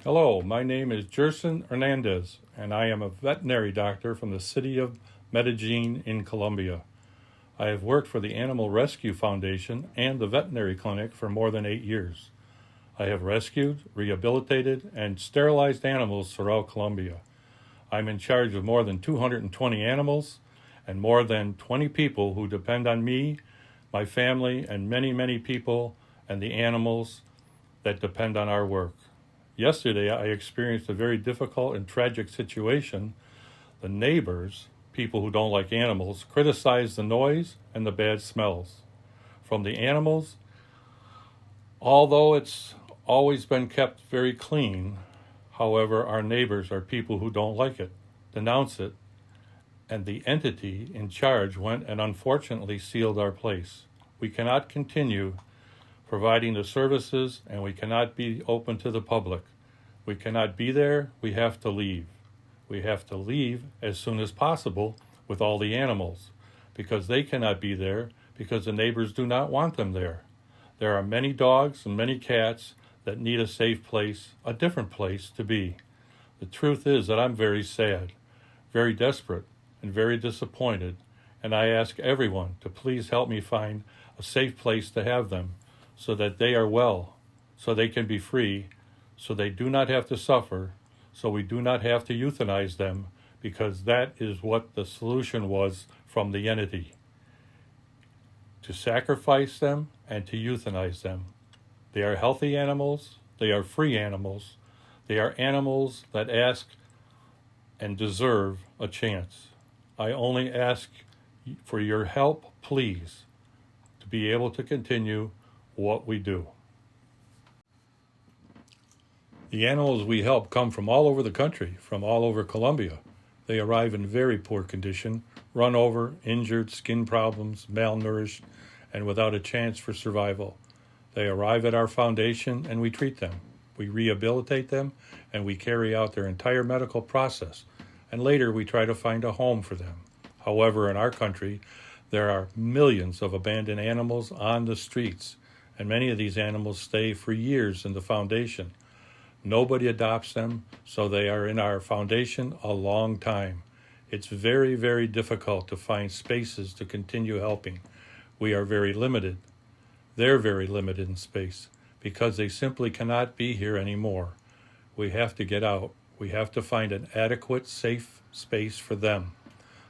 Hello, my name is Jherson Hernandez, and I am a veterinary doctor from the city of Medellin in Colombia. I have worked for the Animal Rescue Foundation and the veterinary clinic for more than 8 years. I have rescued, rehabilitated, and sterilized animals throughout Colombia. I'm in charge of more than 220 animals and more than 20 people who depend on me, my family, and many people and the animals that depend on our work. Yesterday, I experienced a very difficult and tragic situation. The neighbors, people who don't like animals, criticize the noise and the bad smells from the animals. Although it's always been kept very clean, however, our neighbors are people who don't like it, denounce it, and the entity in charge went and unfortunately sealed our place. We cannot continue providing the services, and we cannot be open to the public. We cannot be there. We have to leave. We have to leave as soon as possible with all the animals because they cannot be there because the neighbors do not want them there. There are many dogs and many cats that need a safe place, a different place to be. The truth is that I'm very sad, very desperate, and very disappointed, and I ask everyone to please help me find a safe place to have them so that they are well, so they can be free, so they do not have to suffer, so we do not have to euthanize them, because that is what the solution was from the entity. To sacrifice them and to euthanize them. They are healthy animals, they are free animals, they are animals that ask and deserve a chance. I only ask for your help, please, to be able to continue what we do. The animals we help come from all over the country, from all over Colombia. They arrive in very poor condition, run over, injured, skin problems, malnourished, and without a chance for survival. They arrive at our foundation and we treat them. We rehabilitate them and we carry out their entire medical process. And later we try to find a home for them. However, in our country, there are millions of abandoned animals on the streets, and many of these animals stay for years in the foundation. Nobody adopts them, so they are in our foundation a long time. It's very difficult to find spaces to continue helping. We are very limited. They're very limited in space because they simply cannot be here anymore. We have to get out. We have to find an adequate, safe space for them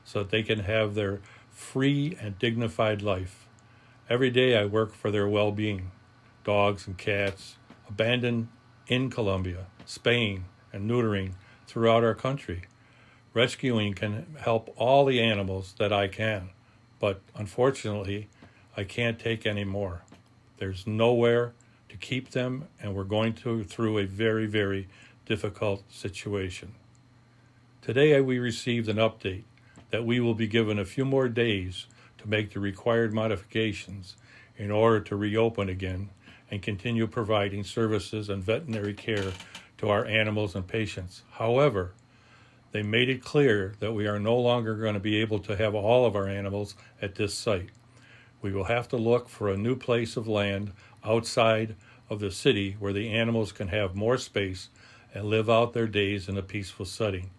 so that they can have their free and dignified life. Every day I work for their well-being. Dogs and cats, abandoned in Colombia, Spain, and neutering throughout our country. Rescuing can help all the animals that I can, but unfortunately, I can't take any more. There's nowhere to keep them, and we're going through a very difficult situation. Today we received an update that we will be given a few more days to make the required modifications in order to reopen again and continue providing services and veterinary care to our animals and patients. However, they made it clear that we are no longer going to be able to have all of our animals at this site. We will have to look for a new place of land outside of the city where the animals can have more space and live out their days in a peaceful setting.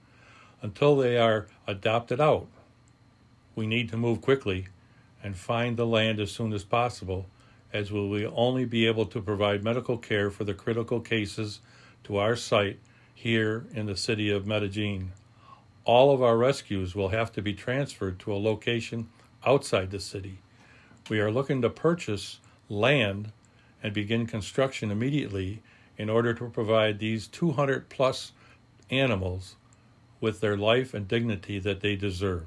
Until they are adopted out, we need to move quickly and find the land as soon as possible, as we will only be able to provide medical care for the critical cases to our site here in the city of Medellin. All of our rescues will have to be transferred to a location outside the city. We are looking to purchase land and begin construction immediately in order to provide these 200 plus animals with their life and dignity that they deserve.